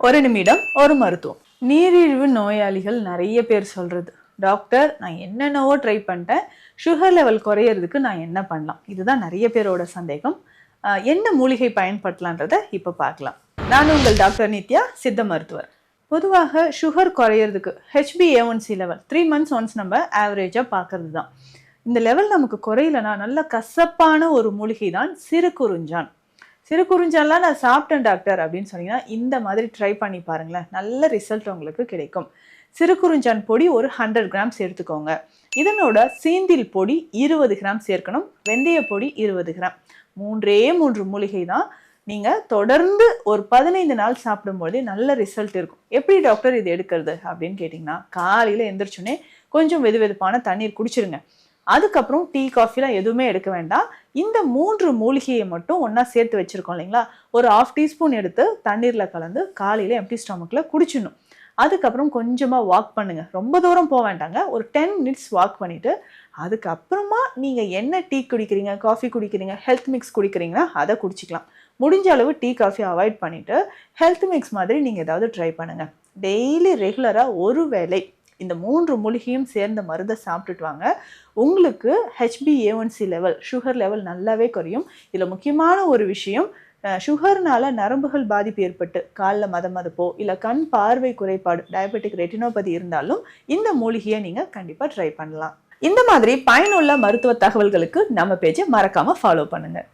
ஒரு நிமிடம் ஒரு மருத்துவம். நீரிழிவு நோயாளிகள் நிறைய பேர் சொல்றது, டாக்டர் நான் என்னென்னவோ ட்ரை பண்ணிட்டேன், சுகர் லெவல் குறையிறதுக்கு நான் என்ன பண்ணலாம்? இதுதான் நிறைய பேரோட சந்தேகம். என்ன மூலிகை பயன்படுத்தலான்றத இப்போ பார்க்கலாம். நான் உங்கள் டாக்டர் நித்யா, சித்த மருத்துவர். பொதுவாக சுகர் குறையிறதுக்கு HbA1c லெவல் 3 months ஒன்ஸ் நம்ம ஆவரேஜாக பார்க்கறது தான். இந்த லெவல் நமக்கு குறையலனா நல்ல கசப்பான ஒரு மூலிகை தான் சிறுகுறிஞ்சான். சிறுகுறிஞ்சான்லாம் நான் சாப்பிட்டேன் டாக்டர் அப்படின்னு சொன்னீங்கன்னா இந்த மாதிரி ட்ரை பண்ணி பாருங்களேன், நல்ல ரிசல்ட் உங்களுக்கு கிடைக்கும். சிறுகுறிஞ்சான் பொடி ஒரு 100 கிராம்ஸ் எடுத்துக்கோங்க. இதனோட சீந்தில் பொடி 20 கிராம் சேர்க்கணும். வெந்தய பொடி 20 கிராம். மூன்று மூலிகை தான். நீங்கள் தொடர்ந்து ஒரு 15 நாள் சாப்பிடும்போதே நல்ல ரிசல்ட் இருக்கும். எப்படி டாக்டர் இது எடுக்கிறது அப்படின்னு கேட்டிங்கன்னா, காலையில் எந்திரிச்சோன்னே கொஞ்சம் வெதுவெதுப்பான தண்ணீர் குடிச்சிருங்க. அதுக்கப்புறம் டீ காஃபிலாம் எதுவுமே எடுக்க வேண்டாம். இந்த 3 மூலிகையை மட்டும் ஒன்றா சேர்த்து வச்சுருக்கோம் இல்லைங்களா, ஒரு 1/2 டீஸ்பூன் எடுத்து தண்ணீரில் கலந்து காலையில் எம்டி ஸ்டொமக்கில் குடிச்சிடணும். அதுக்கப்புறம் கொஞ்சமாக வாக் பண்ணுங்கள். ரொம்ப தூரம் போக வேண்டாங்க, ஒரு 10 மினிட்ஸ் வாக் பண்ணிவிட்டு அதுக்கப்புறமா நீங்கள் என்ன டீ குடிக்கிறீங்க, காஃபி குடிக்கிறீங்க, ஹெல்த் மிக்ஸ் குடிக்கிறீங்கன்னா அதை குடிச்சிக்கலாம். முடிஞ்ச அளவு டீ காஃபி அவாய்ட் பண்ணிவிட்டு ஹெல்த் மிக்ஸ் மாதிரி நீங்கள் ஏதாவது ட்ரை பண்ணுங்கள். டெய்லி ரெகுலராக ஒரு வேளை இந்த 3 மூலிகையும் சேர்ந்த மருந்தை சாப்பிட்டுட்டு வாங்க. உங்களுக்கு HbA1c லெவல், சுகர் லெவல் நல்லாவே குறையும். இதில் முக்கியமான ஒரு விஷயம், சுகர்னால நரம்புகள் பாதிப்பு ஏற்பட்டு காலில் மதமதப்போ இல்லை கண் பார்வை குறைபாடு, டயபெட்டிக் ரெட்டினோபதி இருந்தாலும் இந்த மூலிகையை நீங்கள் கண்டிப்பாக ட்ரை பண்ணலாம். இந்த மாதிரி பயனுள்ள மருத்துவ தகவல்களுக்கு நம்ம பேஜை மறக்காமல் ஃபாலோ பண்ணுங்கள்.